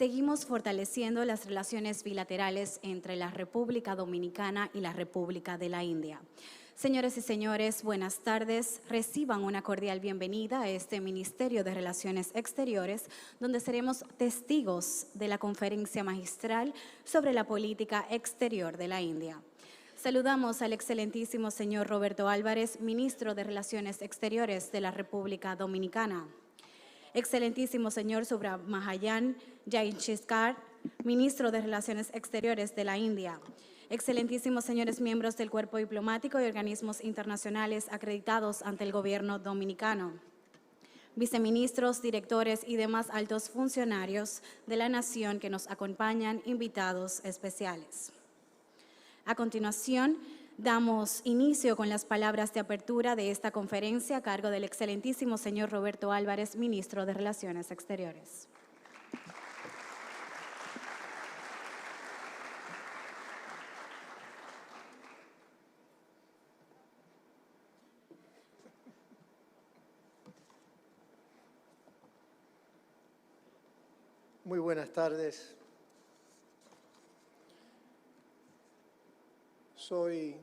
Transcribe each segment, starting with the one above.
seguimos fortaleciendo las relaciones bilaterales entre la República Dominicana y la República de la India. Señores y señores, buenas tardes. Reciban una cordial bienvenida a este Ministerio de Relaciones Exteriores, donde seremos testigos de la conferencia magistral sobre la política exterior de la India. Saludamos al excelentísimo señor Roberto Álvarez, Ministro de Relaciones Exteriores de la República Dominicana. Excelentísimo señor Subramahayan Jaishankar, Ministro de Relaciones Exteriores de la India. Excelentísimos señores miembros del Cuerpo Diplomático y organismos internacionales acreditados ante el Gobierno dominicano. Viceministros, directores y demás altos funcionarios de la nación que nos acompañan, invitados especiales. A continuación, damos inicio con las palabras de apertura de esta conferencia a cargo del excelentísimo señor Roberto Álvarez, Ministro de Relaciones Exteriores. Muy buenas tardes. Soy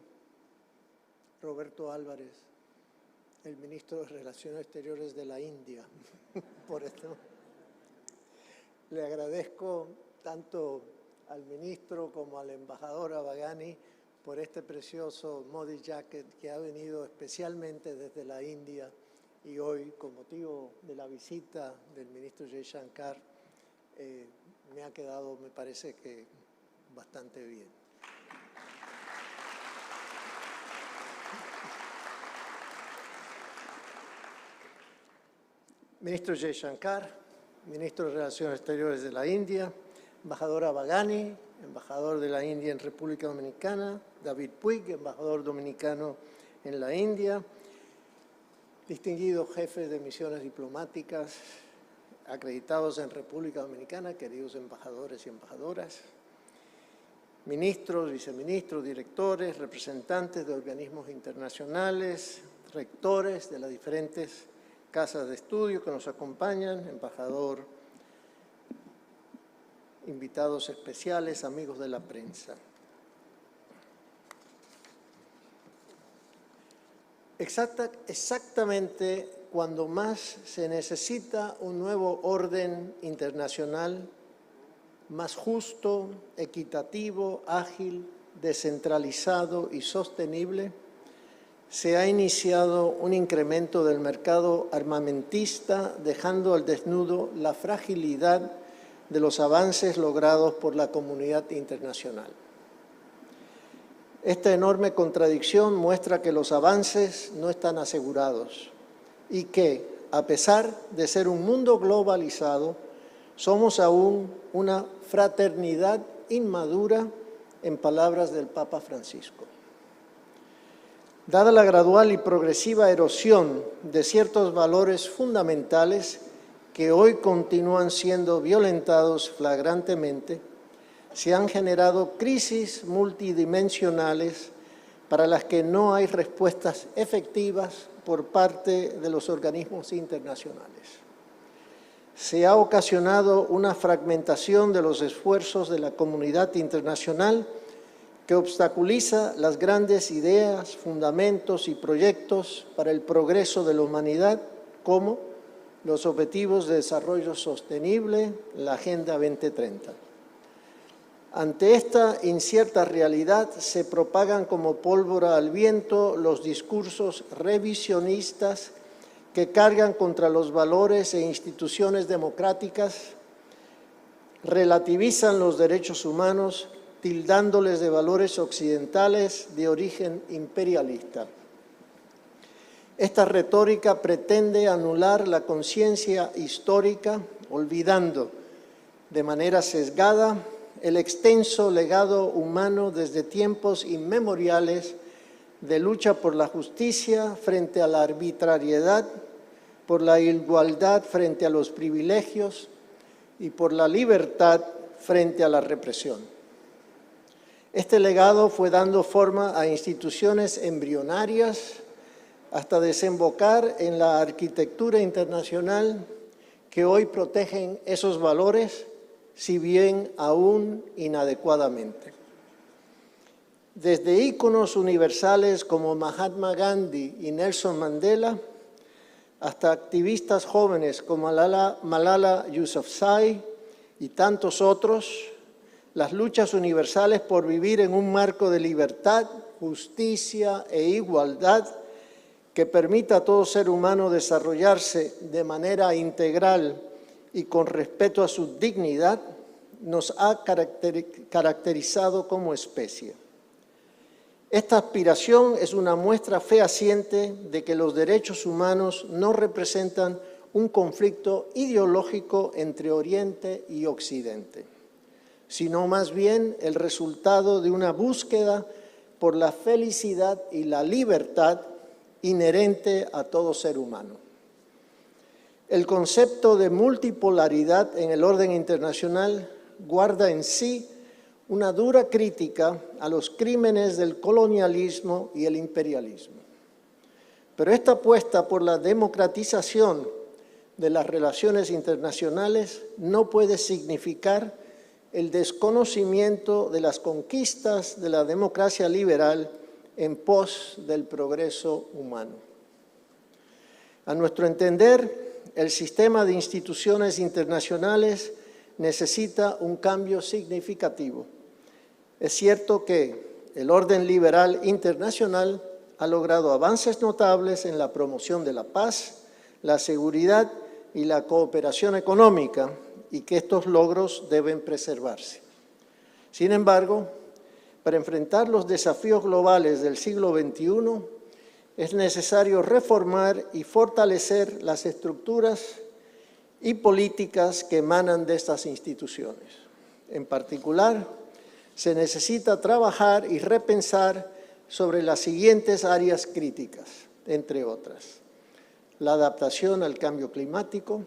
Roberto Álvarez, el Ministro de Relaciones Exteriores de la India. Por esto le agradezco tanto al ministro como al embajador Abagani por este precioso Modi Jacket que ha venido especialmente desde la India y hoy, con motivo de la visita del ministro Jaishankar, me ha quedado, me parece que, bastante bien. Ministro Jaishankar, Ministro de Relaciones Exteriores de la India, embajador Abagani, embajador de la India en República Dominicana, David Puig, embajador dominicano en la India, distinguidos jefes de misiones diplomáticas acreditados en República Dominicana, queridos embajadores y embajadoras, ministros, viceministros, directores, representantes de organismos internacionales, rectores de las diferentes casas de estudio que nos acompañan, embajador, invitados especiales, amigos de la prensa. Exactamente cuando más se necesita un nuevo orden internacional más justo, equitativo, ágil, descentralizado y sostenible, se ha iniciado un incremento del mercado armamentista, dejando al desnudo la fragilidad de los avances logrados por la comunidad internacional. Esta enorme contradicción muestra que los avances no están asegurados y que, a pesar de ser un mundo globalizado, somos aún una fraternidad inmadura, en palabras del Papa Francisco. Dada la gradual y progresiva erosión de ciertos valores fundamentales que hoy continúan siendo violentados flagrantemente, se han generado crisis multidimensionales para las que no hay respuestas efectivas por parte de los organismos internacionales. Se ha ocasionado una fragmentación de los esfuerzos de la comunidad internacional que obstaculiza las grandes ideas, fundamentos y proyectos para el progreso de la humanidad, como los Objetivos de Desarrollo Sostenible, la Agenda 2030. Ante esta incierta realidad se propagan como pólvora al viento los discursos revisionistas que cargan contra los valores e instituciones democráticas, relativizan los derechos humanos, tildándoles de valores occidentales de origen imperialista. Esta retórica pretende anular la conciencia histórica, olvidando de manera sesgada el extenso legado humano desde tiempos inmemoriales de lucha por la justicia frente a la arbitrariedad, por la igualdad frente a los privilegios y por la libertad frente a la represión. Este legado fue dando forma a instituciones embrionarias hasta desembocar en la arquitectura internacional que hoy protegen esos valores si bien aún inadecuadamente. Desde íconos universales como Mahatma Gandhi y Nelson Mandela, hasta activistas jóvenes como Malala Yousafzai y tantos otros, las luchas universales por vivir en un marco de libertad, justicia e igualdad que permita a todo ser humano desarrollarse de manera integral y con respeto a su dignidad, nos ha caracterizado como especie. Esta aspiración es una muestra fehaciente de que los derechos humanos no representan un conflicto ideológico entre Oriente y Occidente, sino más bien el resultado de una búsqueda por la felicidad y la libertad inherente a todo ser humano. El concepto de multipolaridad en el orden internacional guarda en sí una dura crítica a los crímenes del colonialismo y el imperialismo. Pero esta apuesta por la democratización de las relaciones internacionales no puede significar el desconocimiento de las conquistas de la democracia liberal en pos del progreso humano. A nuestro entender, el sistema de instituciones internacionales necesita un cambio significativo. Es cierto que el orden liberal internacional ha logrado avances notables en la promoción de la paz, la seguridad y la cooperación económica, y que estos logros deben preservarse. Sin embargo, para enfrentar los desafíos globales del siglo XXI, es necesario reformar y fortalecer las estructuras y políticas que emanan de estas instituciones. En particular, se necesita trabajar y repensar sobre las siguientes áreas críticas, entre otras: la adaptación al cambio climático,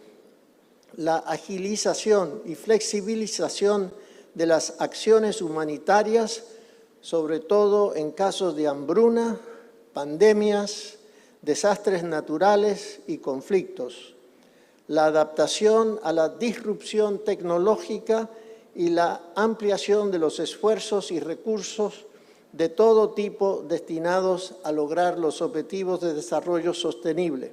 la agilización y flexibilización de las acciones humanitarias, sobre todo en casos de hambruna, pandemias, desastres naturales y conflictos, la adaptación a la disrupción tecnológica y la ampliación de los esfuerzos y recursos de todo tipo destinados a lograr los objetivos de desarrollo sostenible,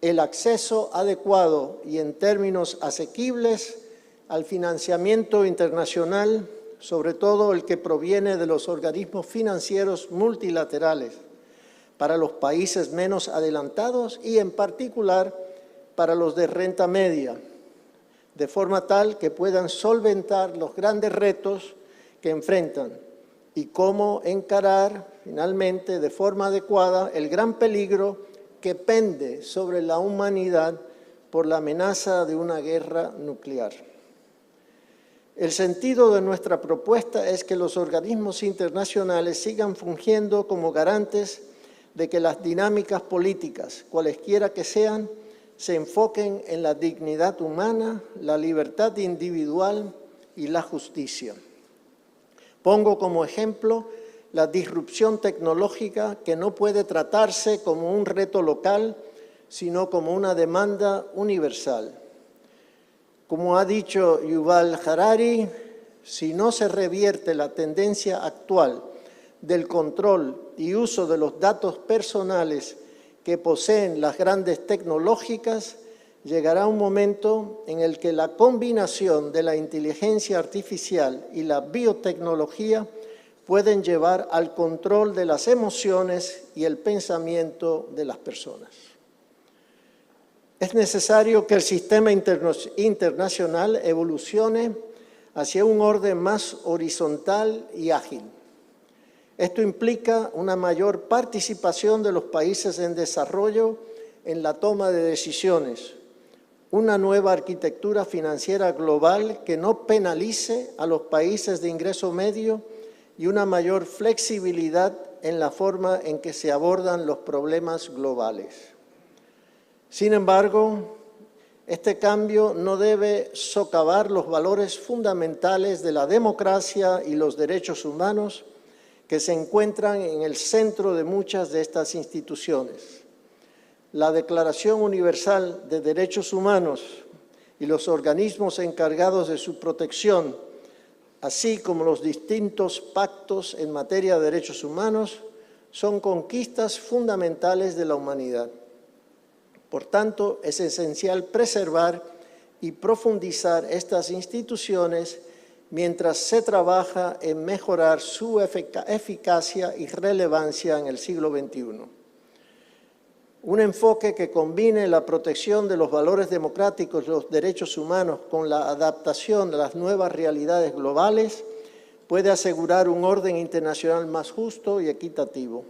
el acceso adecuado y en términos asequibles al financiamiento internacional, sobre todo el que proviene de los organismos financieros multilaterales, para los países menos adelantados y en particular para los de renta media, de forma tal que puedan solventar los grandes retos que enfrentan y cómo encarar finalmente de forma adecuada el gran peligro que pende sobre la humanidad por la amenaza de una guerra nuclear. El sentido de nuestra propuesta es que los organismos internacionales sigan fungiendo como garantes de que las dinámicas políticas, cualesquiera que sean, se enfoquen en la dignidad humana, la libertad individual y la justicia. Pongo como ejemplo la disrupción tecnológica, que no puede tratarse como un reto local, sino como una demanda universal. Como ha dicho Yuval Harari, si no se revierte la tendencia actual del control y uso de los datos personales que poseen las grandes tecnológicas, llegará un momento en el que la combinación de la inteligencia artificial y la biotecnología pueden llevar al control de las emociones y el pensamiento de las personas. Es necesario que el sistema internacional evolucione hacia un orden más horizontal y ágil. Esto implica una mayor participación de los países en desarrollo en la toma de decisiones, una nueva arquitectura financiera global que no penalice a los países de ingreso medio y una mayor flexibilidad en la forma en que se abordan los problemas globales. Sin embargo, este cambio no debe socavar los valores fundamentales de la democracia y los derechos humanos que se encuentran en el centro de muchas de estas instituciones. La Declaración Universal de Derechos Humanos y los organismos encargados de su protección, así como los distintos pactos en materia de derechos humanos, son conquistas fundamentales de la humanidad. Por tanto, es esencial preservar y profundizar estas instituciones mientras se trabaja en mejorar su eficacia y relevancia en el siglo XXI. Un enfoque que combine la protección de los valores democráticos y los derechos humanos con la adaptación a las nuevas realidades globales puede asegurar un orden internacional más justo y equitativo.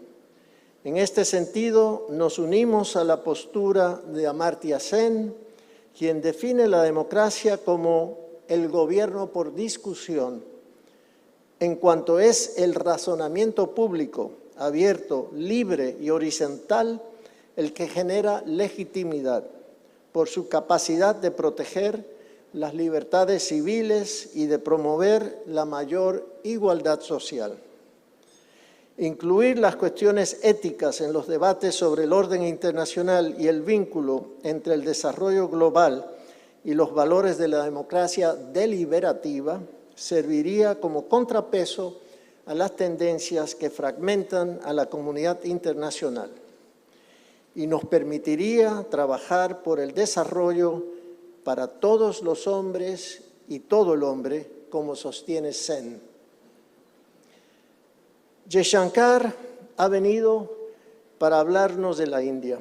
En este sentido, nos unimos a la postura de Amartya Sen, quien define la democracia como el gobierno por discusión, en cuanto es el razonamiento público, abierto, libre y horizontal, el que genera legitimidad por su capacidad de proteger las libertades civiles y de promover la mayor igualdad social. Incluir las cuestiones éticas en los debates sobre el orden internacional y el vínculo entre el desarrollo global y los valores de la democracia deliberativa serviría como contrapeso a las tendencias que fragmentan a la comunidad internacional y nos permitiría trabajar por el desarrollo para todos los hombres y todo el hombre, como sostiene Sen. Jaishankar ha venido para hablarnos de la India,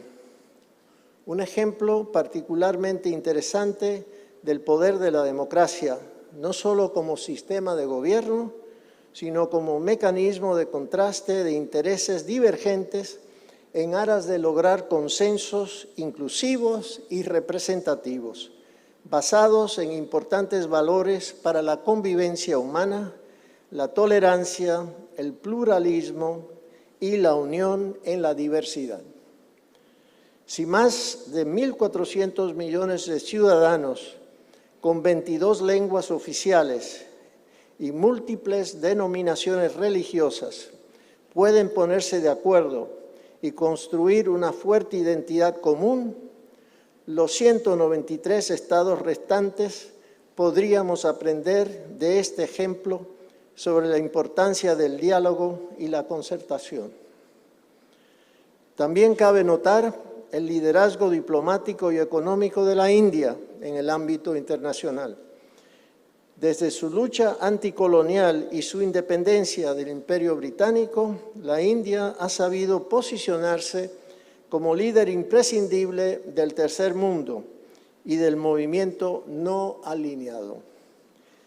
un ejemplo particularmente interesante del poder de la democracia, no solo como sistema de gobierno, sino como mecanismo de contraste de intereses divergentes en aras de lograr consensos inclusivos y representativos, basados en importantes valores para la convivencia humana, la tolerancia, el pluralismo y la unión en la diversidad. Si más de 1.400 millones de ciudadanos con 22 lenguas oficiales y múltiples denominaciones religiosas pueden ponerse de acuerdo y construir una fuerte identidad común, los 193 estados restantes podríamos aprender de este ejemplo sobre la importancia del diálogo y la concertación. También cabe notar el liderazgo diplomático y económico de la India en el ámbito internacional. Desde su lucha anticolonial y su independencia del Imperio Británico, la India ha sabido posicionarse como líder imprescindible del tercer mundo y del movimiento no alineado,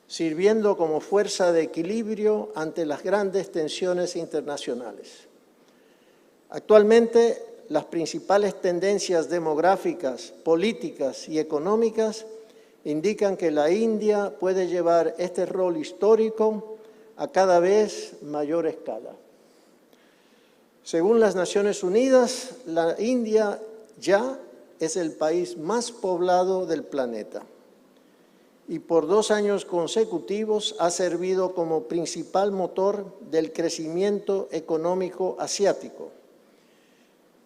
sirviendo como fuerza de equilibrio ante las grandes tensiones internacionales. Actualmente, las principales tendencias demográficas, políticas y económicas indican que la India puede llevar este rol histórico a cada vez mayor escala. Según las Naciones Unidas, la India ya es el país más poblado del planeta y por 2 años consecutivos ha servido como principal motor del crecimiento económico asiático.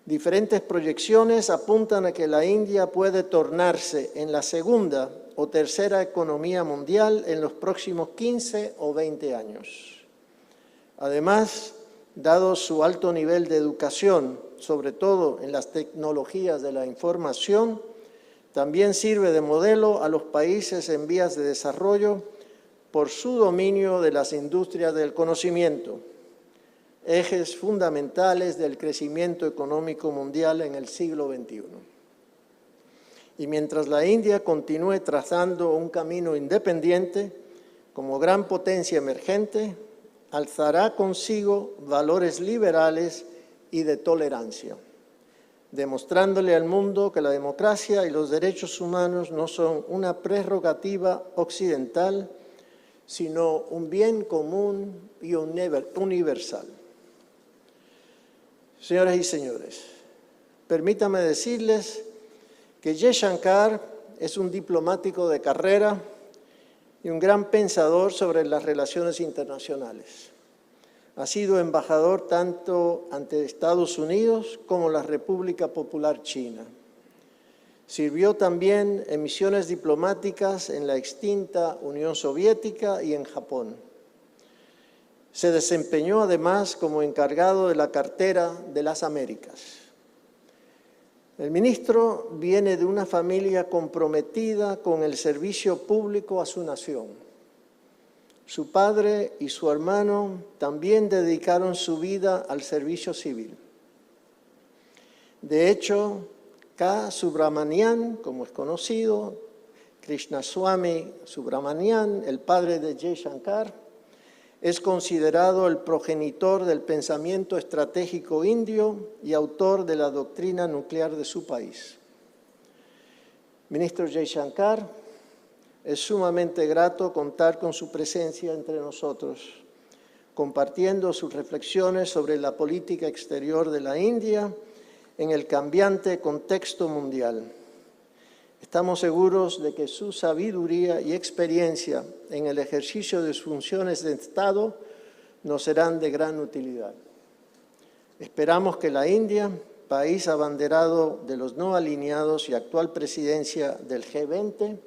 Diferentes proyecciones apuntan a que la India puede tornarse en la segunda o tercera economía mundial en los próximos 15 o 20 años. Además, dado su alto nivel de educación, sobre todo en las tecnologías de la información, también sirve de modelo a los países en vías de desarrollo por su dominio de las industrias del conocimiento, ejes fundamentales del crecimiento económico mundial en el siglo XXI. Y mientras la India continúe trazando un camino independiente, como gran potencia emergente, alzará consigo valores liberales y de tolerancia, demostrándole al mundo que la democracia y los derechos humanos no son una prerrogativa occidental, sino un bien común y universal. Señoras y señores, permítanme decirles que Jaishankar es un diplomático de carrera y un gran pensador sobre las relaciones internacionales. Ha sido embajador tanto ante Estados Unidos como la República Popular China. Sirvió también en misiones diplomáticas en la extinta Unión Soviética y en Japón. Se desempeñó además como encargado de la cartera de las Américas. El ministro viene de una familia comprometida con el servicio público a su nación. Su padre y su hermano también dedicaron su vida al servicio civil. De hecho, K. Subramanian, como es conocido, Krishnaswamy Subramanian, el padre de Jay Shankar, es considerado el progenitor del pensamiento estratégico indio y autor de la doctrina nuclear de su país. Ministro Jay Shankar, es sumamente grato contar con su presencia entre nosotros, compartiendo sus reflexiones sobre la política exterior de la India en el cambiante contexto mundial. Estamos seguros de que su sabiduría y experiencia en el ejercicio de sus funciones de Estado nos serán de gran utilidad. Esperamos que la India, país abanderado de los no alineados y actual presidencia del G20,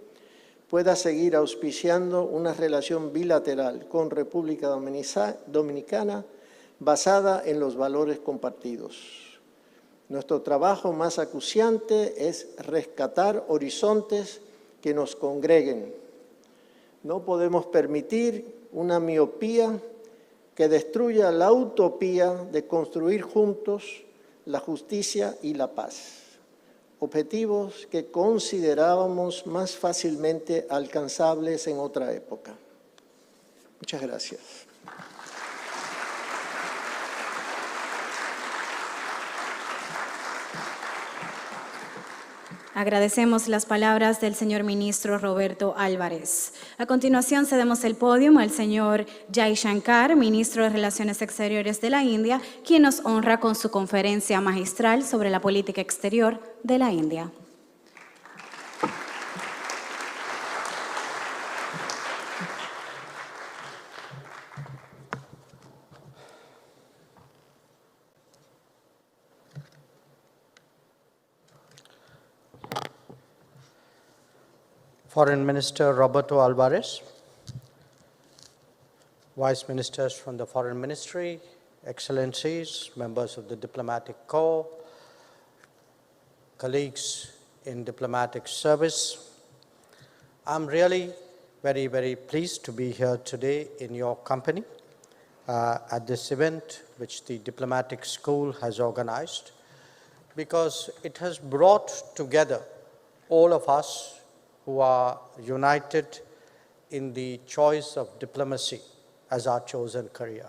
pueda seguir auspiciando una relación bilateral con República Dominicana basada en los valores compartidos. Nuestro trabajo más acuciante es rescatar horizontes que nos congreguen. No podemos permitir una miopía que destruya la utopía de construir juntos la justicia y la paz, objetivos que considerábamos más fácilmente alcanzables en otra época. Muchas gracias. Agradecemos las palabras del señor ministro Roberto Álvarez. A continuación cedemos el podio al señor Jay Shankar, ministro de Relaciones Exteriores de la India, quien nos honra con su conferencia magistral sobre la política exterior de la India. Foreign Minister Roberto Alvarez, Vice Ministers from the Foreign Ministry, Excellencies, members of the Diplomatic Corps, colleagues in diplomatic service, I'm really very, very pleased to be here today in your company at this event which the Diplomatic School has organized, because it has brought together all of us who are united in the choice of diplomacy as our chosen career.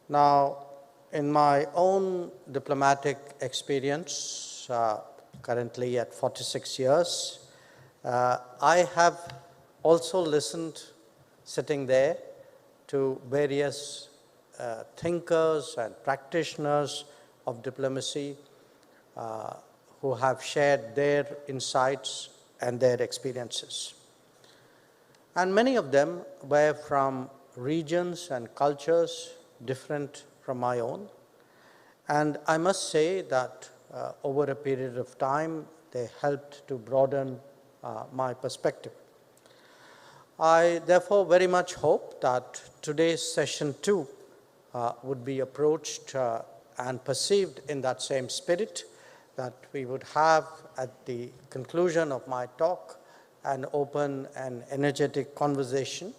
Now, in my own diplomatic experience, currently at 46 years, I have also listened, sitting there, to various thinkers and practitioners of diplomacy who have shared their insights and their experiences. And many of them were from regions and cultures different from my own. And I must say that over a period of time, they helped to broaden my perspective. I therefore very much hope that today's session too would be approached and perceived in that same spirit, that we would have at the conclusion of my talk an open and energetic conversation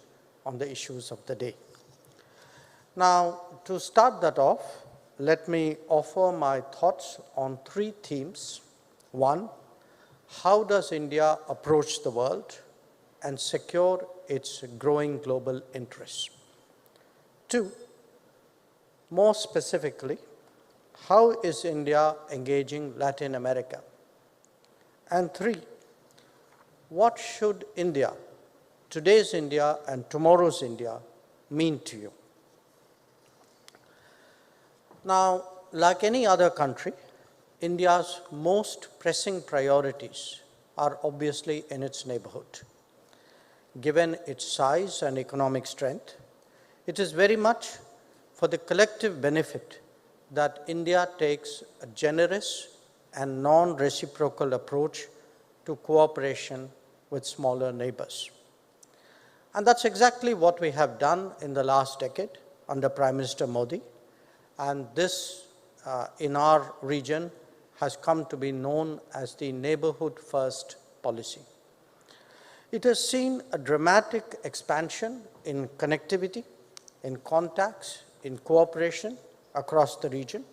on the issues of the day. Now, to start that off, let me offer my thoughts on three themes. One, how does India approach the world and secure its growing global interests? Two, more specifically, how is India engaging Latin America? And three, what should India, today's India and tomorrow's India, mean to you? Now, like any other country, India's most pressing priorities are obviously in its neighborhood. Given its size and economic strength, it is very much for the collective benefit that India takes a generous and non-reciprocal approach to cooperation with smaller neighbors. And that's exactly what we have done in the last decade under Prime Minister Modi. And this, in our region, has come to be known as the Neighborhood First policy. It has seen a dramatic expansion in connectivity, in contacts, in cooperation across the region.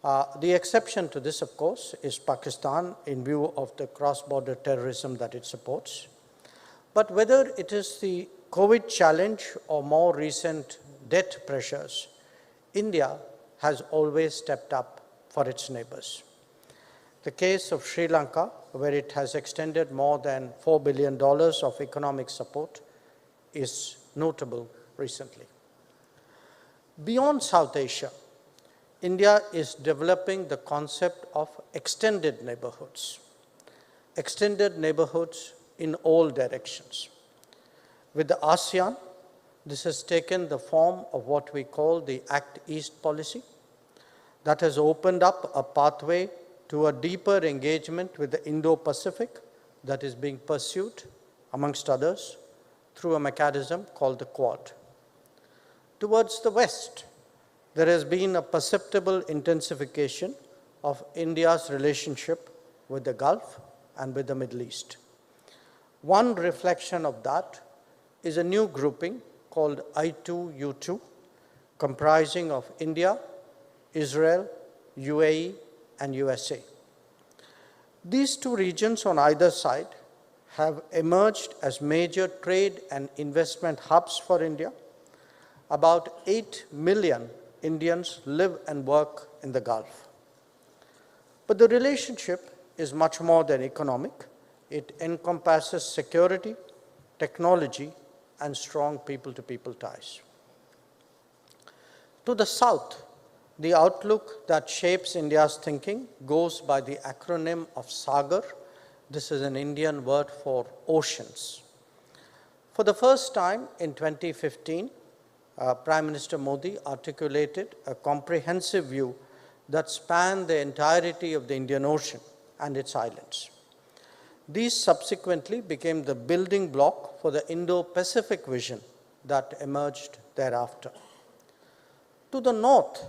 The exception to this, of course, is Pakistan in view of the cross-border terrorism that it supports. But whether it is the COVID challenge or more recent debt pressures, India has always stepped up for its neighbors. The case of Sri Lanka, where it has extended more than $4 billion of economic support, is notable recently. Beyond South Asia, India is developing the concept of extended neighborhoods in all directions. With the ASEAN, this has taken the form of what we call the Act East policy that has opened up a pathway to a deeper engagement with the Indo-Pacific that is being pursued, amongst others, through a mechanism called the Quad. Towards the West, there has been a perceptible intensification of India's relationship with the Gulf and with the Middle East. One reflection of that is a new grouping called I2U2, comprising of India, Israel, UAE, and USA. These two regions on either side have emerged as major trade and investment hubs for India. About 8 million Indians live and work in the Gulf. But the relationship is much more than economic. It encompasses security, technology, and strong people-to-people ties. To the south, the outlook that shapes India's thinking goes by the acronym of SAGAR. This is an Indian word for oceans. For the first time in 2015, Prime Minister Modi articulated a comprehensive view that spanned the entirety of the Indian Ocean and its islands. These subsequently became the building block for the Indo-Pacific vision that emerged thereafter. To the north,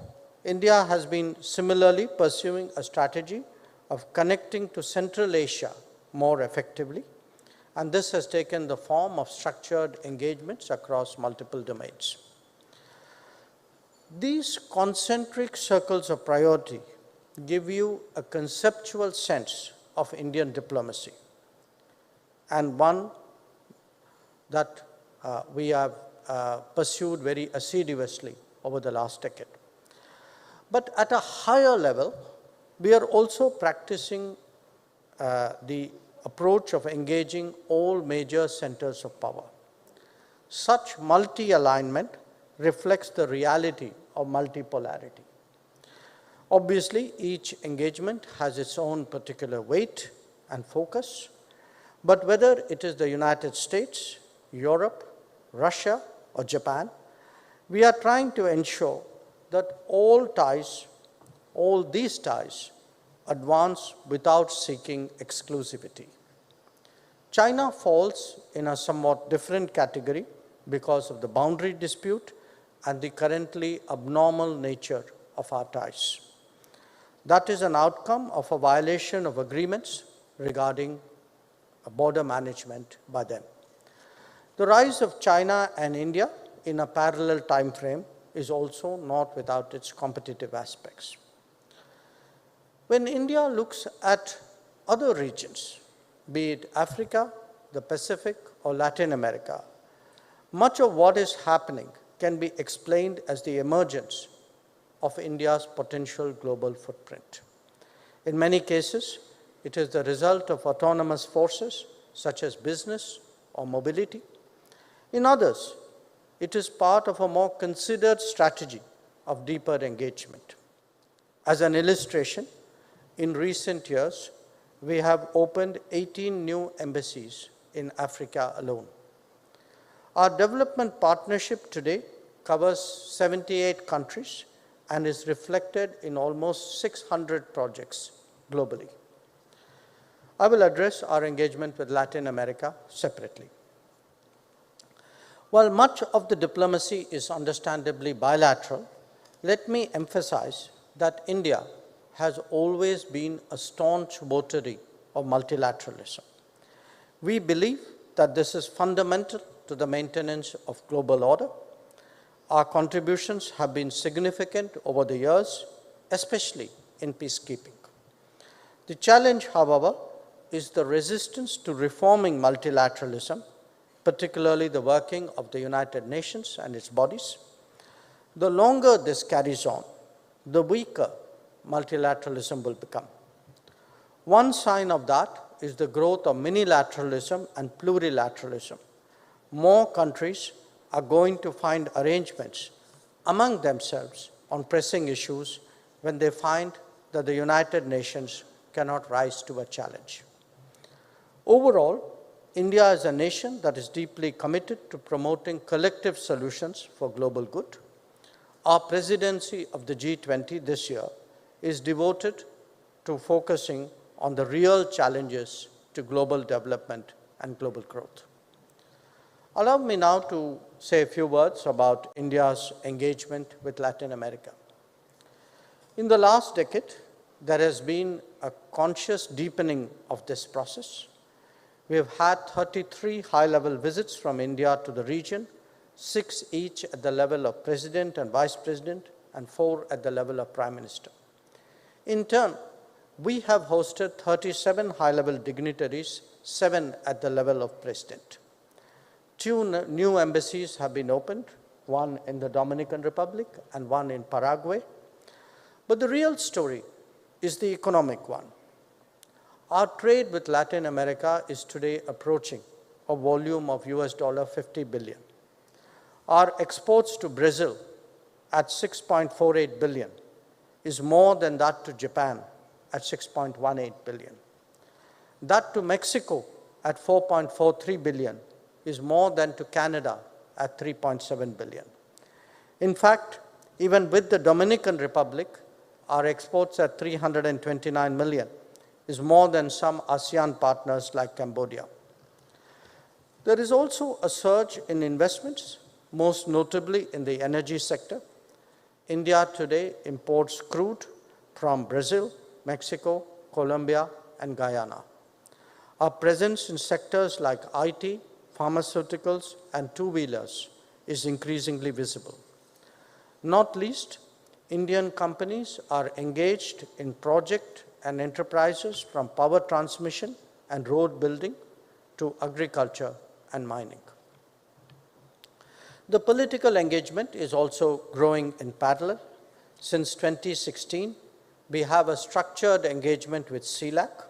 India has been similarly pursuing a strategy of connecting to Central Asia more effectively, and this has taken the form of structured engagements across multiple domains. These concentric circles of priority give you a conceptual sense of Indian diplomacy, and one that we have pursued very assiduously over the last decade. But at a higher level, we are also practicing the approach of engaging all major centers of power. Such multi-alignment reflects the reality of multipolarity. Obviously, each engagement has its own particular weight and focus, but whether it is the United States, Europe, Russia, or Japan, we are trying to ensure that all these ties, advance without seeking exclusivity. China falls in a somewhat different category because of the boundary dispute and the currently abnormal nature of our ties. That is an outcome of a violation of agreements regarding border management by them. The rise of China and India in a parallel time frame is also not without its competitive aspects. When India looks at other regions, be it Africa, the Pacific, or Latin America, much of what is happening can be explained as the emergence of India's potential global footprint. In many cases, it is the result of autonomous forces such as business or mobility. In others, it is part of a more considered strategy of deeper engagement. As an illustration, in recent years, we have opened 18 new embassies in Africa alone. Our development partnership today covers 78 countries and is reflected in almost 600 projects globally. I will address our engagement with Latin America separately. While much of the diplomacy is understandably bilateral, let me emphasize that India has always been a staunch votary of multilateralism. We believe that this is fundamental to the maintenance of global order. Our contributions have been significant over the years, especially in peacekeeping. The challenge, however, is the resistance to reforming multilateralism, particularly the working of the United Nations and its bodies. The longer this carries on, the weaker multilateralism will become. One sign of that is the growth of minilateralism and plurilateralism. More countries are going to find arrangements among themselves on pressing issues when they find that the United Nations cannot rise to a challenge. Overall, India is a nation that is deeply committed to promoting collective solutions for global good. Our presidency of the G20 this year is devoted to focusing on the real challenges to global development and global growth. Allow me now to say a few words about India's engagement with Latin America. In the last decade, there has been a conscious deepening of this process. We have had 33 high-level visits from India to the region, 6 each at the level of President and Vice President, and 4 at the level of Prime Minister. In turn, we have hosted 37 high-level dignitaries, 7 at the level of President. 2 new embassies have been opened, one in the Dominican Republic and one in Paraguay. But the real story is the economic one. Our trade with Latin America is today approaching a volume of $50 billion. Our exports to Brazil at $6.48 billion is more than that to Japan at $6.18 billion. That to Mexico at $4.43 billion is more than to Canada at $3.7 billion. In fact, even with the Dominican Republic, our exports at $329 million is more than some ASEAN partners like Cambodia. There is also a surge in investments, most notably in the energy sector. India today imports crude from Brazil, Mexico, Colombia, and Guyana. Our presence in sectors like IT, pharmaceuticals, and two-wheelers is increasingly visible. Not least, Indian companies are engaged in project and enterprises from power transmission and road building to agriculture and mining. The political engagement is also growing in parallel. Since 2016, we have a structured engagement with CELAC.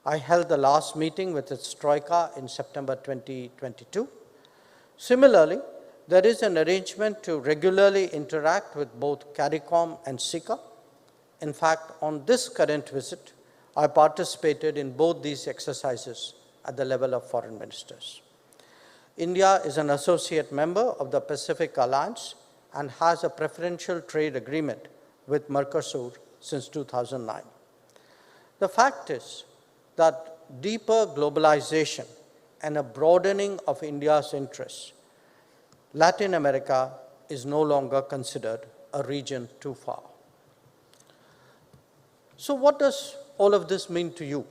I held the last meeting with its Troika in September 2022. Similarly, there is an arrangement to regularly interact with both CARICOM and SICA. In fact, on this current visit, I participated in both these exercises at the level of foreign ministers. India is an associate member of the Pacific Alliance and has a preferential trade agreement with Mercosur since 2009. The fact is that deeper globalization and a broadening of India's interests, Latin America is no longer considered a region too far. So what does all of this mean to you?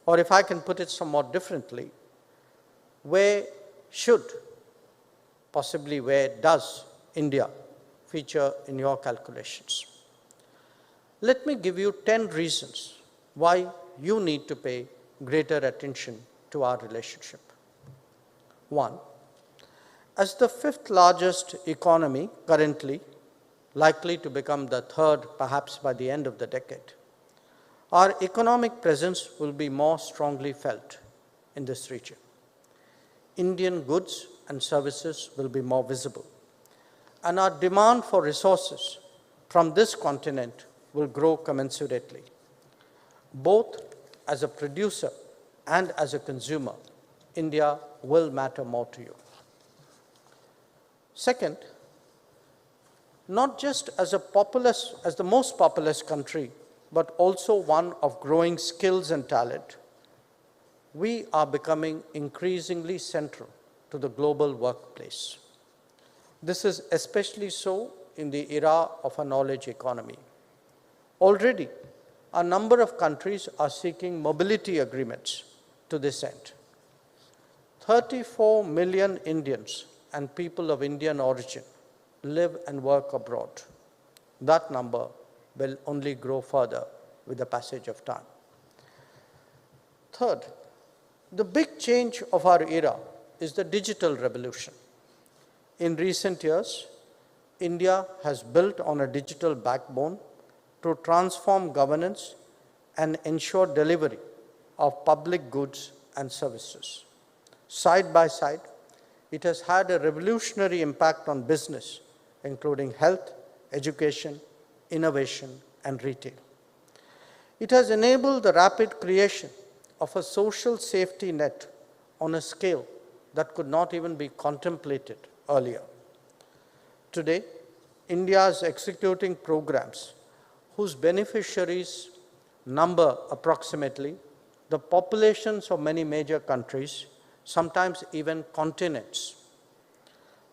Or if I can put it somewhat differently, where should, possibly where does India feature in your calculations? Let me give you 10 reasons why you need to pay greater attention to our relationship. 1, as the 5th largest economy currently, likely to become the 3rd perhaps by the end of the decade, our economic presence will be more strongly felt in this region. Indian goods and services will be more visible, and our demand for resources from this continent will grow commensurately. Both as a producer and as a consumer, India will matter more to you. Second, not just as the most populous country but also one of growing skills and talent, we are becoming increasingly central to the global workplace. This is especially so in the era of a knowledge economy. Already, a number of countries are seeking mobility agreements to this end. 34 million Indians and people of Indian origin live and work abroad. That number will only grow further with the passage of time. Third, the big change of our era is the digital revolution. In recent years, India has built on a digital backbone to transform governance and ensure delivery of public goods and services. Side by side, it has had a revolutionary impact on business, including health, education, innovation, and retail. It has enabled the rapid creation of a social safety net on a scale that could not even be contemplated earlier. Today, India is executing programs whose beneficiaries number approximately the populations of many major countries, sometimes even continents.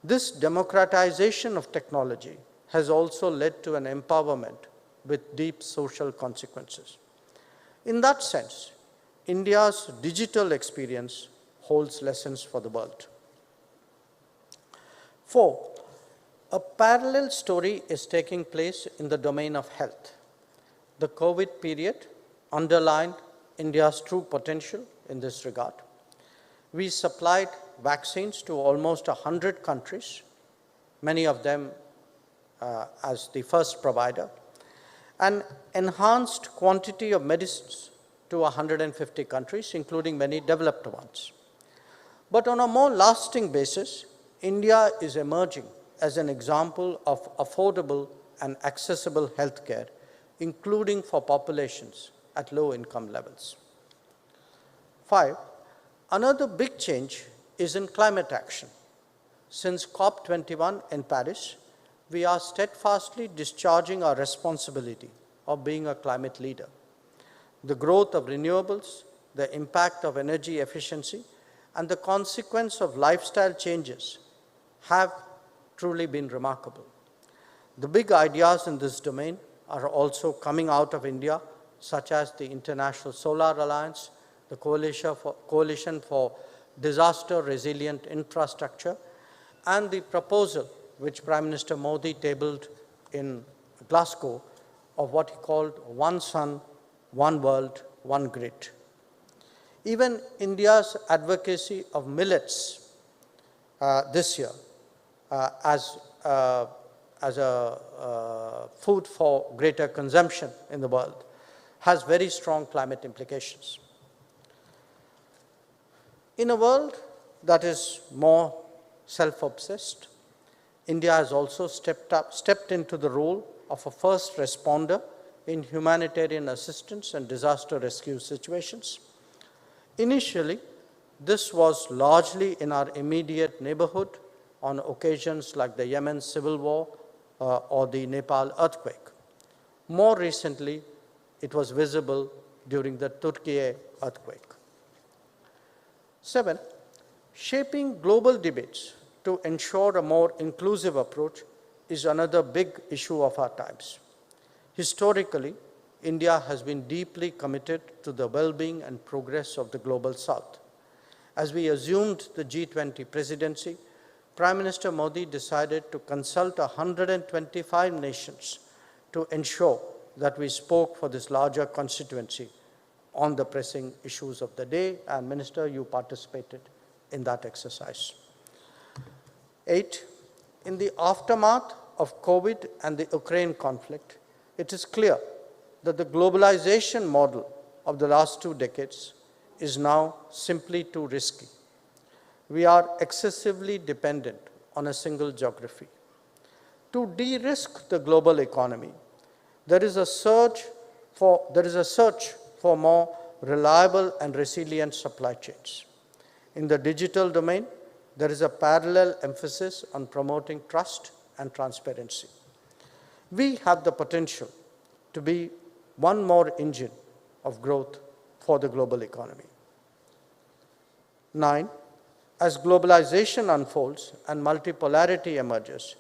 This democratization of technology has also led to an empowerment with deep social consequences. In that sense, India's digital experience holds lessons for the world. 4. A parallel story is taking place in the domain of health. The COVID period underlined India's true potential in this regard. We supplied vaccines to almost 100 countries, many of them as the first provider, and enhanced quantity of medicines to 150 countries, including many developed ones. But on a more lasting basis, India is emerging as an example of affordable and accessible healthcare, including for populations at low income levels. 5. Another big change is in climate action. Since COP21 in Paris, we are steadfastly discharging our responsibility of being a climate leader. The growth of renewables, the impact of energy efficiency, and the consequence of lifestyle changes have truly been remarkable. The big ideas in this domain are also coming out of India, such as the International Solar Alliance, the Coalition for Disaster Resilient Infrastructure, and the proposal which Prime Minister Modi tabled in Glasgow of what he called One Sun, One World, One Grid. Even India's advocacy of millets this year as a food for greater consumption in the world has very strong climate implications. In a world that is more self-obsessed, India has also stepped into the role of a first responder in humanitarian assistance and disaster rescue situations. Initially, this was largely in our immediate neighborhood on occasions like the Yemen civil war or the Nepal earthquake. More recently, it was visible during the Turkey earthquake. 7. Shaping global debates to ensure a more inclusive approach is another big issue of our times. Historically, India has been deeply committed to the well-being and progress of the global South. As we assumed the G20 presidency, Prime Minister Modi decided to consult 125 nations to ensure that we spoke for this larger constituency on the pressing issues of the day, and Minister, you participated in that exercise. 8. In the aftermath of COVID and the Ukraine conflict, it is clear that the globalization model of the last 2 decades is now simply too risky. We are excessively dependent on a single geography. To de-risk the global economy, there is a search for more reliable and resilient supply chains. In the digital domain, there is a parallel emphasis on promoting trust and transparency. We have the potential to be one more engine of growth for the global economy. 9. As globalization unfolds and multipolarity emerges,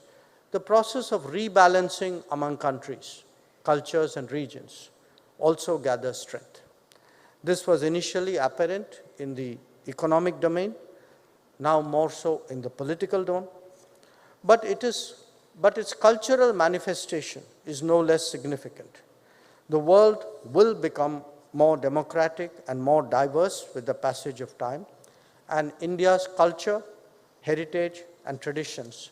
the process of rebalancing among countries, cultures, and regions also gathers strength. This was initially apparent in the economic domain, now more so in the political domain, but its cultural manifestation is no less significant. The world will become more democratic and more diverse with the passage of time, and India's culture, heritage, and traditions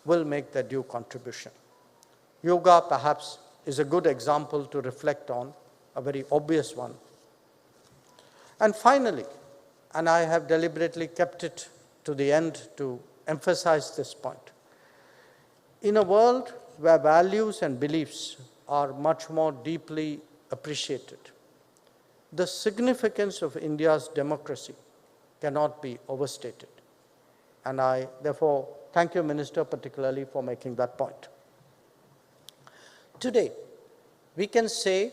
will make their due contribution. Yoga, perhaps, is a good example to reflect on, a very obvious one. And finally, and I have deliberately kept it to the end to emphasize this point, in a world where values and beliefs are much more deeply appreciated, the significance of India's democracy cannot be overstated. And I, therefore, thank you, Minister, particularly for making that point. Today, we can say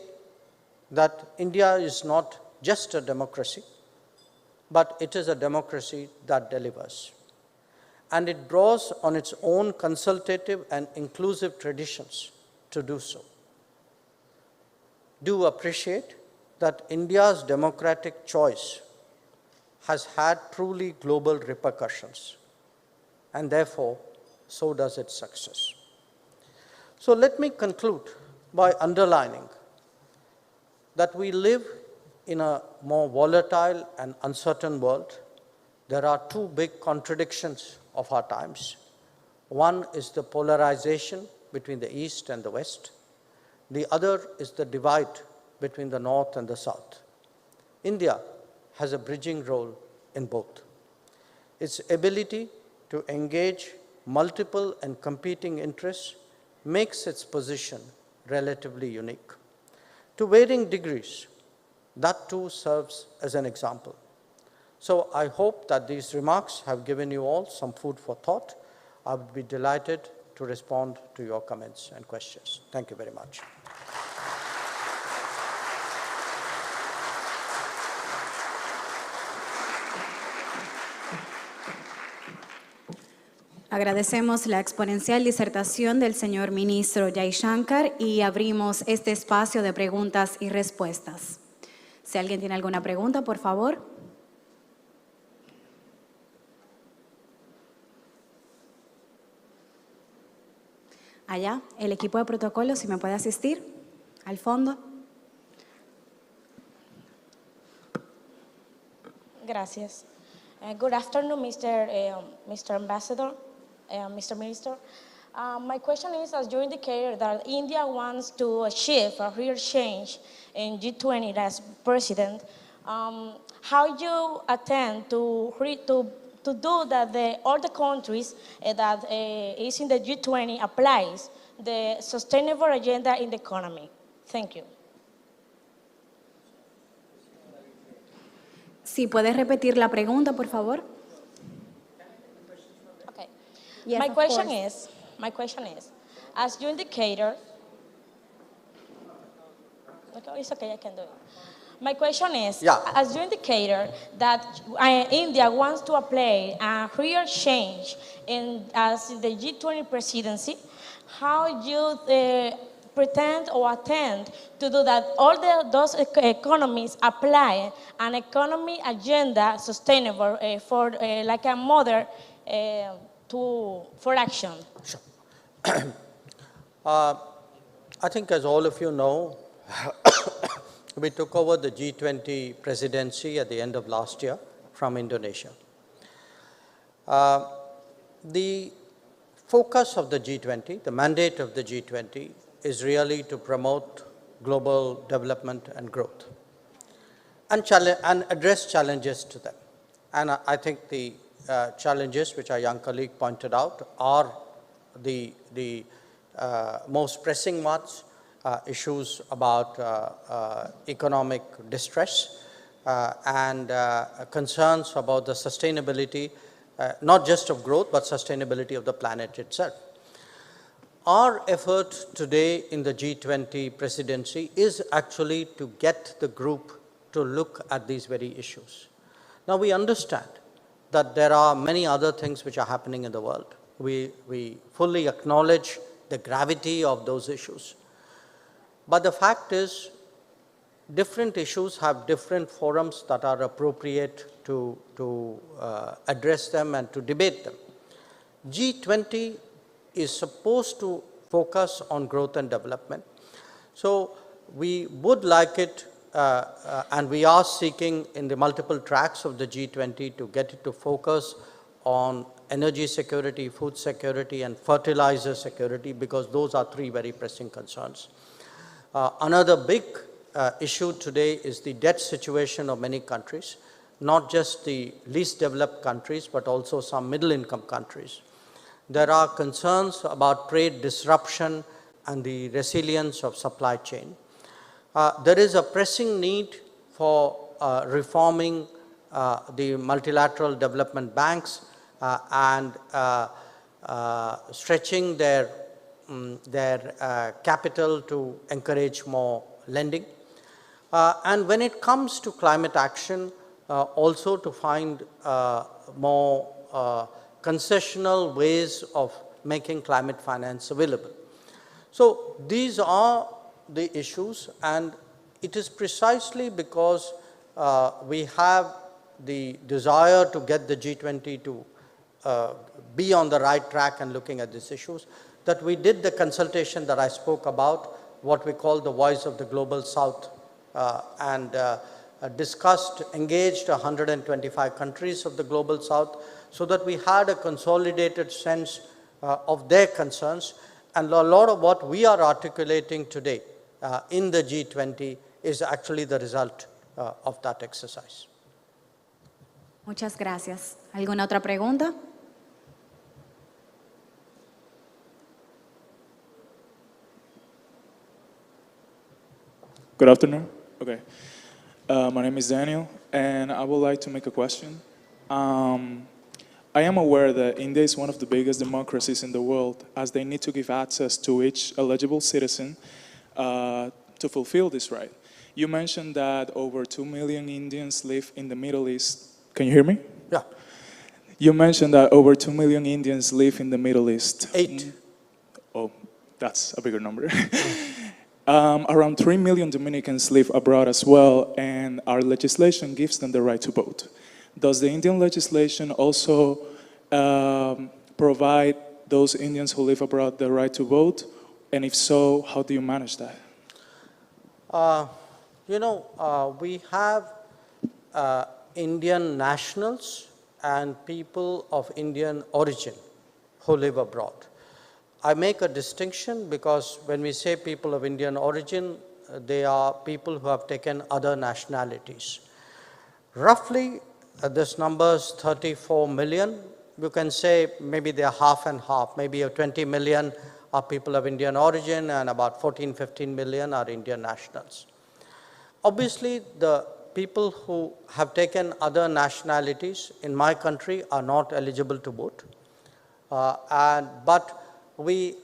that India is not just a democracy, but it is a democracy that delivers. And it draws on its own consultative and inclusive traditions to do so. Do appreciate that India's democratic choice has had truly global repercussions, and therefore, so does its success. So let me conclude by underlining that we live in a more volatile and uncertain world. There are two big contradictions of our times. One is the polarization between the East and the West. The other is the divide between the North and the South. India has a bridging role in both. Its ability to engage multiple and competing interests makes its position relatively unique. To varying degrees, that too serves as an example. So I hope that these remarks have given you all some food for thought. I would be delighted to respond to your comments and questions. Thank you very much. Agradecemos la exponencial disertación del señor ministro Jaishankar y abrimos este espacio de preguntas y respuestas. Si alguien tiene alguna pregunta, por favor. Allá, el equipo de protocolo, si me puede asistir, al fondo. Gracias. Good afternoon, Mr. Ambassador, Mr. Minister. My question is, as you indicated that India wants to achieve a real change in G20 as president, how you intend to do that all the countries that is in the G20 applies the sustainable agenda in the economy? Thank you. Si puedes repetir la pregunta, por favor. Okay. Yes, My question is, as you indicated, okay, it's okay, I can do it. My question is, as you indicated that India wants to apply a real change as the G20 presidency, how you pretend or attend to do that all those economies apply an economy agenda sustainable for like a model for action? Sure. I think, as all of you know, we took over the G20 presidency at the end of last year from Indonesia. The focus of the G20, the mandate of the G20, is really to promote global development and growth and address challenges to them. And I think the challenges which our young colleague pointed out are the most pressing ones, issues about economic distress and concerns about the sustainability, not just of growth, but sustainability of the planet itself. our effort today in the G20 presidency is actually to get the group to look at these very issues. Now we understand that there are many other things which are happening in the world. We fully acknowledge the gravity of those issues. But the fact is, different issues have different forums that are appropriate to address them and to debate them. G20 is supposed to focus on growth and development. So we would like it, and we are seeking in the multiple tracks of the G20 to get it to focus on energy security, food security, and fertilizer security, because those are three very pressing concerns. Another big issue today is the debt situation of many countries, not just the least developed countries, but also some middle-income countries. There are concerns about trade disruption and the resilience of supply chain. There is a pressing need for reforming the multilateral development banks and stretching their capital to encourage more lending. And when it comes to climate action, also to find more concessional ways of making climate finance available. So these are the issues, and it is precisely because we have the desire to get the G20 to be on the right track and looking at these issues, that we did the consultation that I spoke about, what we call the Voice of the Global South, and discussed, engaged 125 countries of the Global South, so that we had a consolidated sense of their concerns. And a lot of what we are articulating today in the G20 is actually the result of that exercise. Muchas gracias. ¿Alguna otra pregunta? Good afternoon. Okay. My name is Daniel, and I would like to make a question. I am aware that India is one of the biggest democracies in the world, as they need to give access to each eligible citizen to fulfill this right. You mentioned that over 2 million Indians live in the Middle East. Can you hear me? Yeah. You mentioned that over 2 million Indians live in the Middle East. 8. Oh, that's a bigger number. Around 3 million Dominicans live abroad as well, and our legislation gives them the right to vote. Does the Indian legislation also provide those Indians who live abroad the right to vote? And if so, how do you manage that? We have Indian nationals and people of Indian origin who live abroad. I make a distinction because when we say people of Indian origin, they are people who have taken other nationalities. Roughly, this number is 34 million. You can say maybe they are half and half. Maybe 20 million are people of Indian origin and about 14, 15 million are Indian nationals. Obviously, the people who have taken other nationalities in my country are not eligible to vote. But they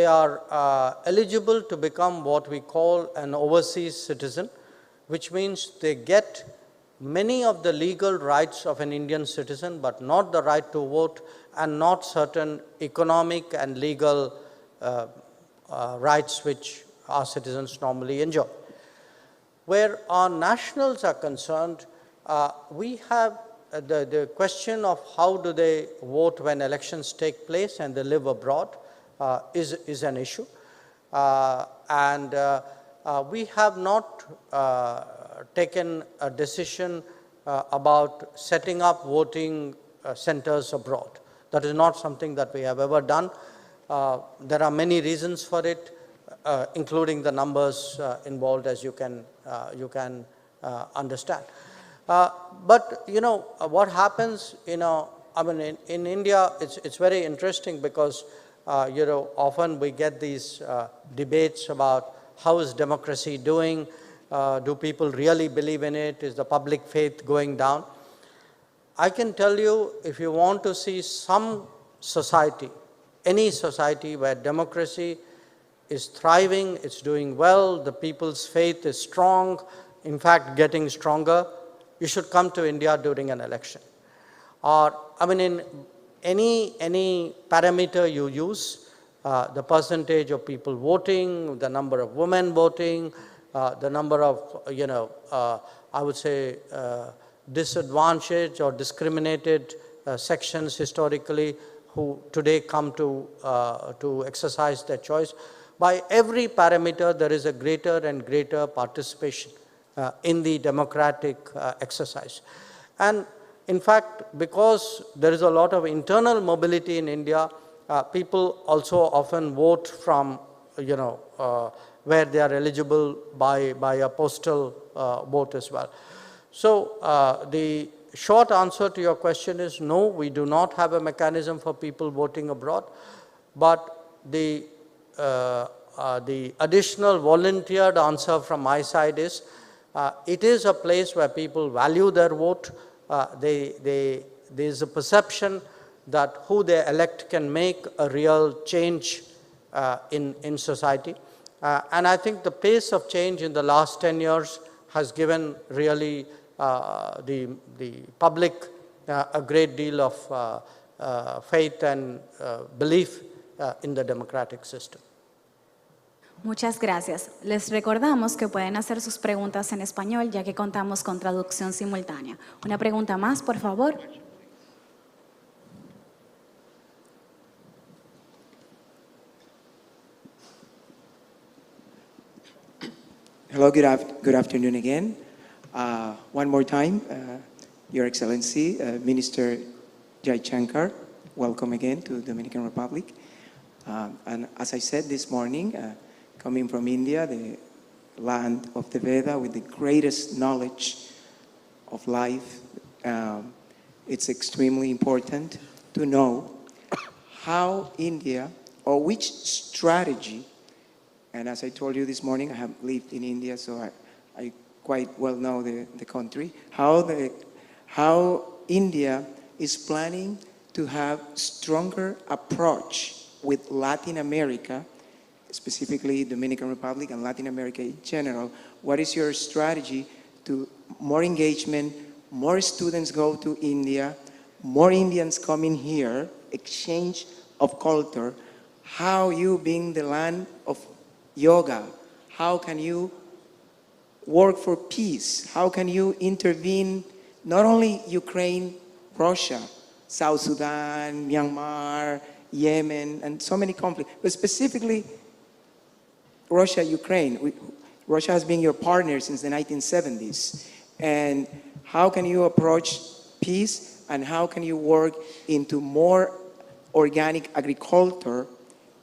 are eligible to become what we call an overseas citizen, which means they get many of the legal rights of an Indian citizen, but not the right to vote and not certain economic and legal rights which our citizens normally enjoy. Where our nationals are concerned, we have the question of how do they vote when elections take place and they live abroad is an issue. We have not taken a decision about setting up voting centers abroad. That is not something that we have ever done. There are many reasons for it, including the numbers involved, as you can understand. But what happens, in India, it's very interesting because often we get these debates about how is democracy doing. Do people really believe in it? Is the public faith going down? I can tell you, if you want to see some society any society where democracy is thriving, it's doing well, the people's faith is strong, in fact getting stronger, you should come to India during an election. Or, I mean, in any parameter you use, the percentage of people voting, the number of women voting, the number of, I would say, disadvantaged or discriminated sections historically who today come to exercise their choice. By every parameter, there is a greater and greater participation in the democratic exercise. And in fact, because there is a lot of internal mobility in India, people also often vote from, where they are eligible by a postal vote as well. So the short answer to your question is no, we do not have a mechanism for people voting abroad, but the additional volunteered answer from my side is it is a place where people value their vote. There is a perception that who they elect can make a real change in society. And I think the pace of change in the last 10 years has given really the public a great deal of faith and belief in the democratic system. Muchas gracias. Les recordamos que pueden hacer sus preguntas en español ya que contamos con traducción simultánea. Una pregunta más, por favor. Hello, good afternoon again. One more time, Your Excellency, Minister Jaishankar, welcome again to the Dominican Republic. And as I said this morning, coming from India, the land of the Veda with the greatest knowledge of life, it's extremely important to know how India, or which strategy, and as I told you this morning, I have lived in India, so I quite well know the country, how India is planning to have stronger approach with Latin America, specifically Dominican Republic and Latin America in general. What is your strategy to more engagement, more students go to India, more Indians come in here, exchange of culture? How you being the land of yoga, how can you work for peace? How can you intervene not only Ukraine, Russia, South Sudan, Myanmar, Yemen, and so many conflicts, but specifically Russia, Ukraine. Russia has been your partner since the 1970s. And how can you approach peace, and how can you work into more organic agriculture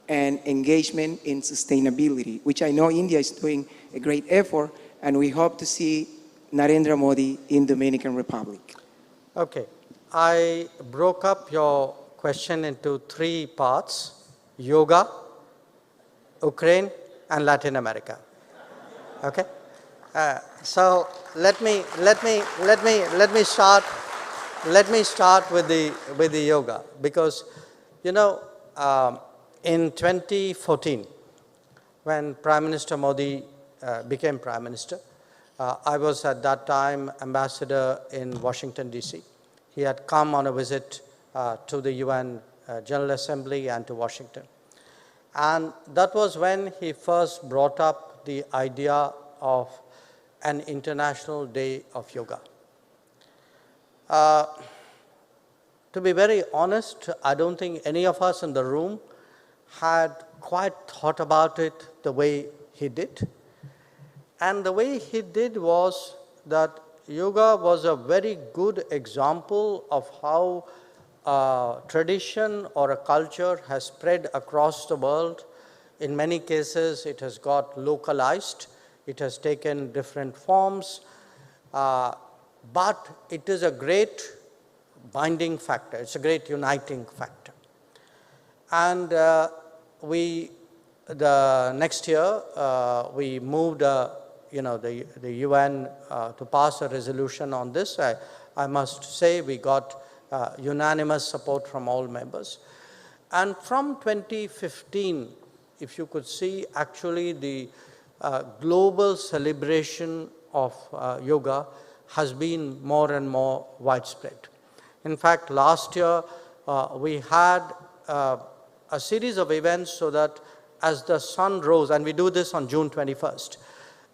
and engagement in sustainability, which I know India is doing a great effort, and we hope to see Narendra Modi in Dominican Republic. Okay, I broke up your question into three parts: yoga, Ukraine, and Latin America. Okay, so let me start with the yoga, because in 2014, when Prime Minister Modi became Prime Minister, I was at that time ambassador in Washington, D.C. He had come on a visit to the UN General Assembly and to Washington. And that was when he first brought up the idea of an International Day of Yoga. To be very honest, I don't think any of us in the room had quite thought about it the way he did. And the way he did was that yoga was a very good example of how a tradition or a culture has spread across the world. In many cases, it has got localized. It has taken different forms. But it is a great binding factor. It's a great uniting factor. And the next year, we moved the UN to pass a resolution on this. I must say we got unanimous support from all members. And from 2015, if you could see actually the global celebration of yoga has been more and more widespread. In fact, last year we had a series of events so that as the sun rose, and we do this on June 21st,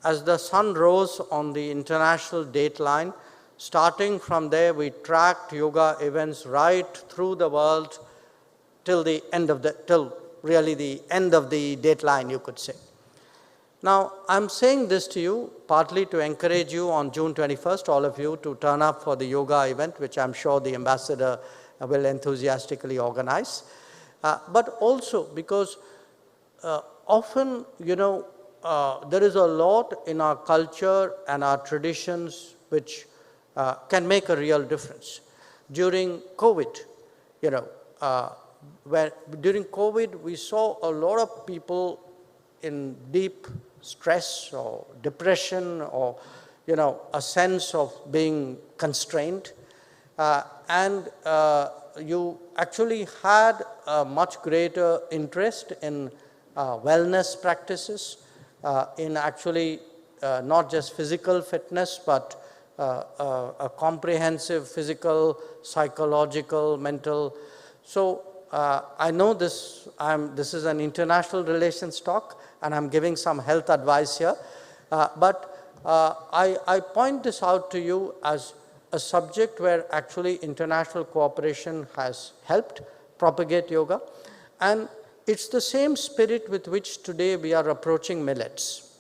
as the sun rose on the international date line, starting from there we tracked yoga events right through the world till the end of really the end of the date line, you could say. Now, I'm saying this to you partly to encourage you on June 21st, all of you, to turn up for the yoga event, which I'm sure the ambassador will enthusiastically organize. But also because often, there is a lot in our culture and our traditions which can make a real difference. During COVID, during COVID, we saw a lot of people in deep stress or depression or, a sense of being constrained. And you actually had a much greater interest in wellness practices, in actually not just physical fitness, but a comprehensive physical, psychological, mental. So I know this is an international relations talk, and I'm giving some health advice here, but I point this out to you as a subject where actually international cooperation has helped propagate yoga, and it's the same spirit with which today we are approaching millets.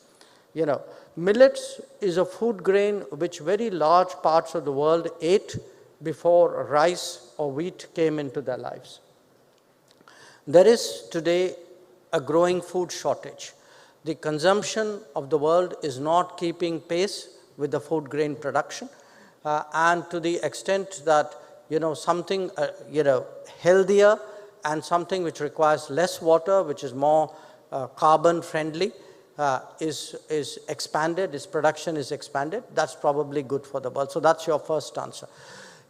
Millets is a food grain which very large parts of the world ate before rice or wheat came into their lives. There is today a growing food shortage. The consumption of the world is not keeping pace with the food grain production, and to the extent that something healthier and something which requires less water, which is more carbon friendly, is expanded, its production is expanded. That's probably good for the world. So that's your first answer.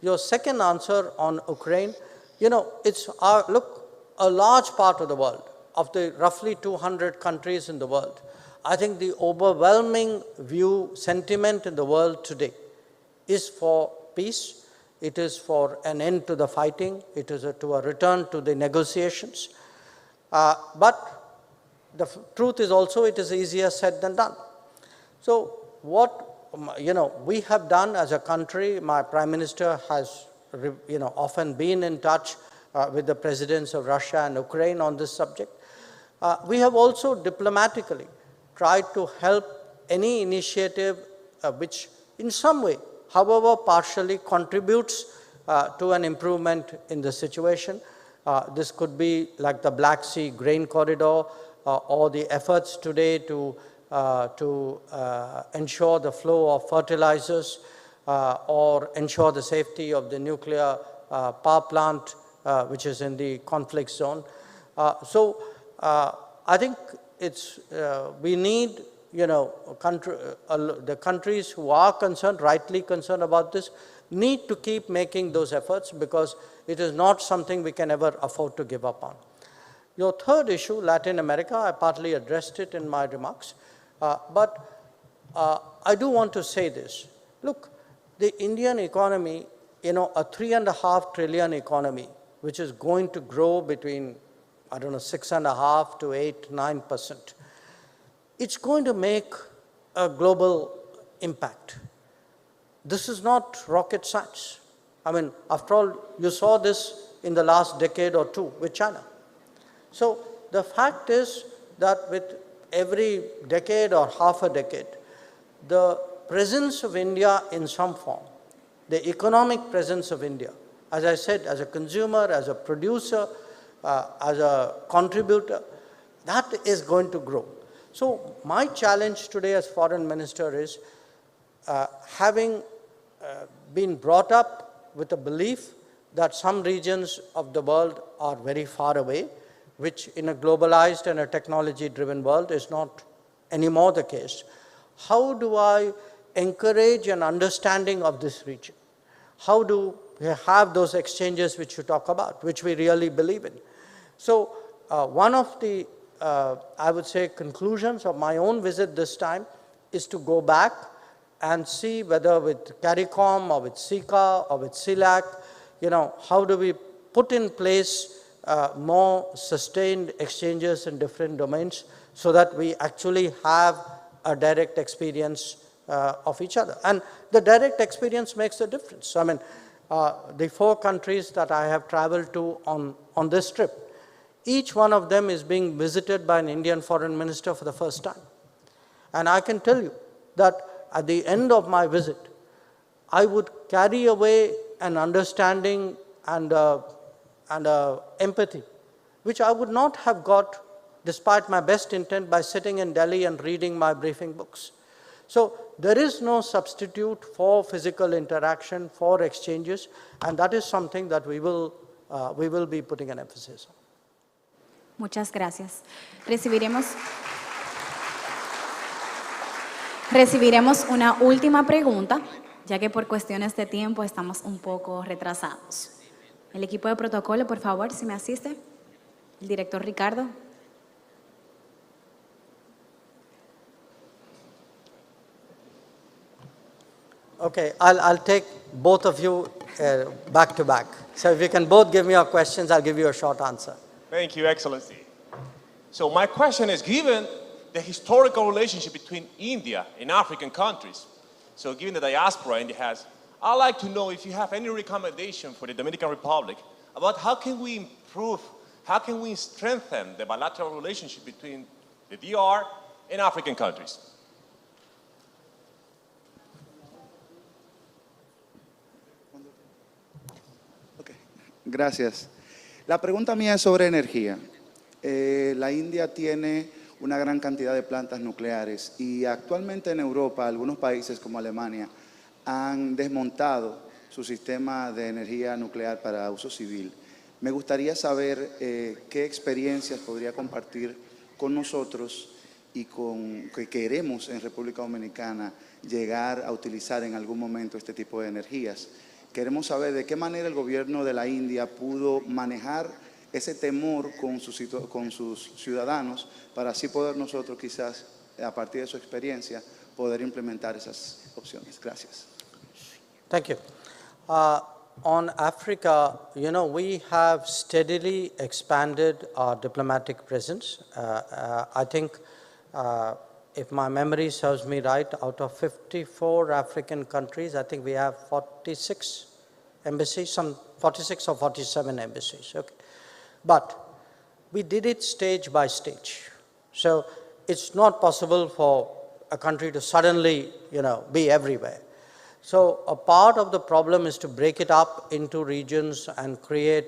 Your second answer on Ukraine, it's a large part of the world, of the roughly 200 countries in the world, I think the overwhelming sentiment in the world today is for peace. It is for an end to the fighting. It is to a return to the negotiations. But the truth is also it is easier said than done. So what we have done as a country, my Prime Minister has often been in touch with the presidents of Russia and Ukraine on this subject. We have also diplomatically tried to help any initiative which in some way, however partially, contributes to an improvement in the situation. This could be like the Black Sea grain corridor or the efforts today to ensure the flow of fertilizers or ensure the safety of the nuclear power plant which is in the conflict zone. So I think it's we need the countries who are concerned, rightly concerned about this, need to keep making those efforts because it is not something we can ever afford to give up on. Your third issue, Latin America, I partly addressed it in my remarks, but I do want to say this. Look, the Indian economy, a $3.5 trillion economy, which is going to grow between, 6.5% to 8, 9%. It's going to make a global impact. This is not rocket science. After all, you saw this in the last decade or two with China. So the fact is that with every decade or half a decade, the presence of India in some form, the economic presence of India, as I said, as a consumer, as a producer, as a contributor, that is going to grow. So my challenge today as Foreign Minister is having been brought up with a belief that some regions of the world are very far away, which in a globalized and a technology-driven world is not anymore the case. How do I encourage an understanding of this region? How do we have those exchanges which you talk about, which we really believe in? So one of the, I would say, conclusions of my own visit this time is to go back and see whether with CARICOM or with SICA or with CELAC, how do we put in place more sustained exchanges in different domains so that we actually have a direct experience of each other. And the direct experience makes a difference. I mean, the 4 countries that I have traveled to on this trip, each one of them is being visited by an Indian foreign minister for the first time. And I can tell you that at the end of my visit, I would carry away an understanding and empathy, which I would not have got despite my best intent by sitting in Delhi and reading my briefing books. So there is no substitute for physical interaction, for exchanges, and that is something that we will be putting an emphasis on. Muchas gracias. Recibiremos una última pregunta, ya que por cuestiones de tiempo estamos un poco retrasados. El equipo de protocolo, por favor, si me asiste. El director Ricardo. Okay, I'll take both of you back to back. So if you can both give me your questions, I'll give you a short answer. Thank you, Excellency. So my question is, given the historical relationship between India and African countries, so given the diaspora India has, I'd like to know if you have any recommendation for the Dominican Republic about how can we improve, how can we strengthen the bilateral relationship between the DR and African countries. Gracias. La pregunta mía es sobre energía. La India tiene una gran cantidad de plantas nucleares y actualmente en Europa algunos países como Alemania han desmontado su sistema de energía nuclear para uso civil. Me gustaría saber qué experiencias podría compartir con nosotros y con que queremos en República Dominicana llegar a utilizar en algún momento este tipo de energías. Queremos saber de qué manera el gobierno de la India pudo manejar ese temor con sus ciudadanos para así poder nosotros quizás, a partir de su experiencia, poder implementar esas opciones. Gracias. Thank you. On Africa, we have steadily expanded our diplomatic presence. I think, if my memory serves me right, out of 54 African countries, I think we have 46 embassies, some 46 or 47 embassies. Okay. But we did it stage by stage. So it's not possible for a country to suddenly, be everywhere. So a part of the problem is to break it up into regions and create,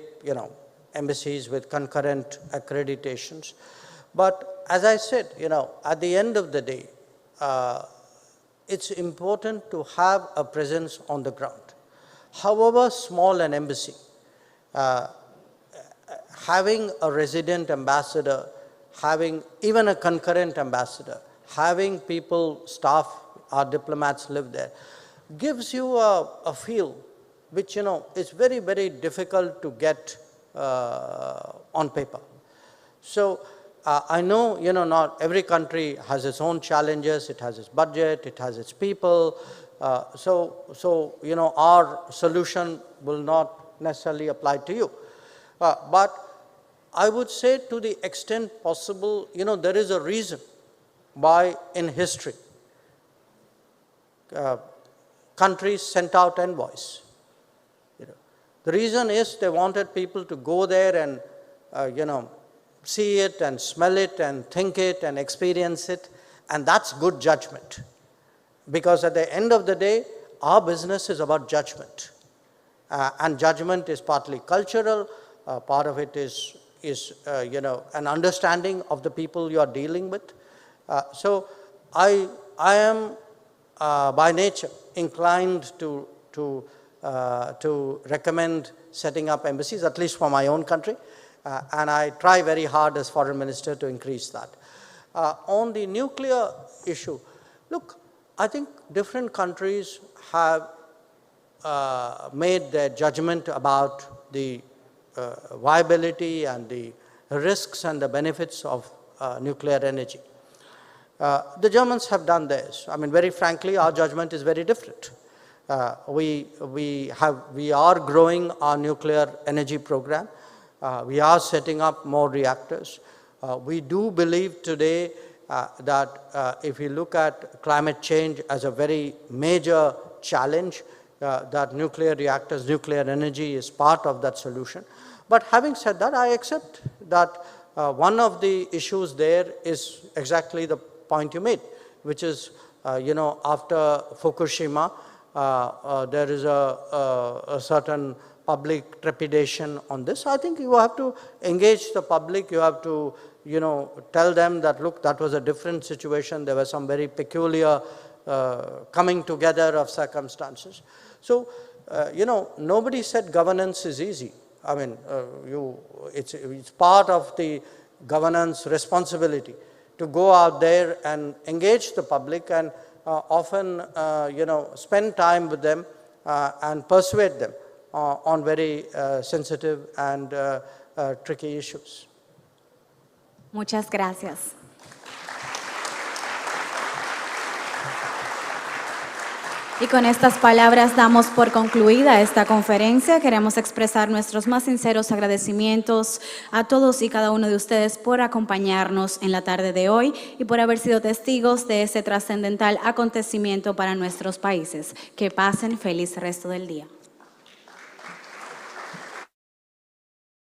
embassies with concurrent accreditations. But as I said, at the end of the day, it's important to have a presence on the ground. However small an embassy, having a resident ambassador, having even a concurrent ambassador, having people, staff, our diplomats live there, gives you a feel which, is very, very difficult to get on paper. So I know, not every country has its own challenges, it has its budget, it has its people. So our solution will not necessarily apply to you. But I would say to the extent possible, there is a reason why in history countries sent out envoys. The reason is they wanted people to go there and, see it and smell it and think it and experience it, and that's good judgment. Because at the end of the day, our business is about judgment. And judgment is partly cultural, part of it is an understanding of the people you are dealing with. So I am by nature inclined to recommend setting up embassies, at least for my own country. And I try very hard as foreign minister to increase that. On the nuclear issue, look, I think different countries have made their judgment about the viability and the risks and the benefits of nuclear energy. The Germans have done theirs. I mean, very frankly, our judgment is very different. We are growing our nuclear energy program. We are setting up more reactors. We do believe today that if you look at climate change as a very major challenge, that nuclear reactors, nuclear energy is part of that solution. But having said that, I accept that one of the issues there is exactly the point you made, which is, after Fukushima, there is a certain public trepidation on this. I think you have to engage the public. You have to, tell them that, look, that was a different situation. There were some very peculiar coming together of circumstances. So, nobody said governance is easy. I mean, it's part of the governance responsibility to go out there and engage the public and often, spend time with them and persuade them on very sensitive and tricky issues. Muchas gracias. Y con estas palabras damos por concluida esta conferencia. Queremos expresar nuestros más sinceros agradecimientos a todos y cada uno de ustedes por acompañarnos en la tarde de hoy y por haber sido testigos de ese trascendental acontecimiento para nuestros países. Que pasen feliz resto del día.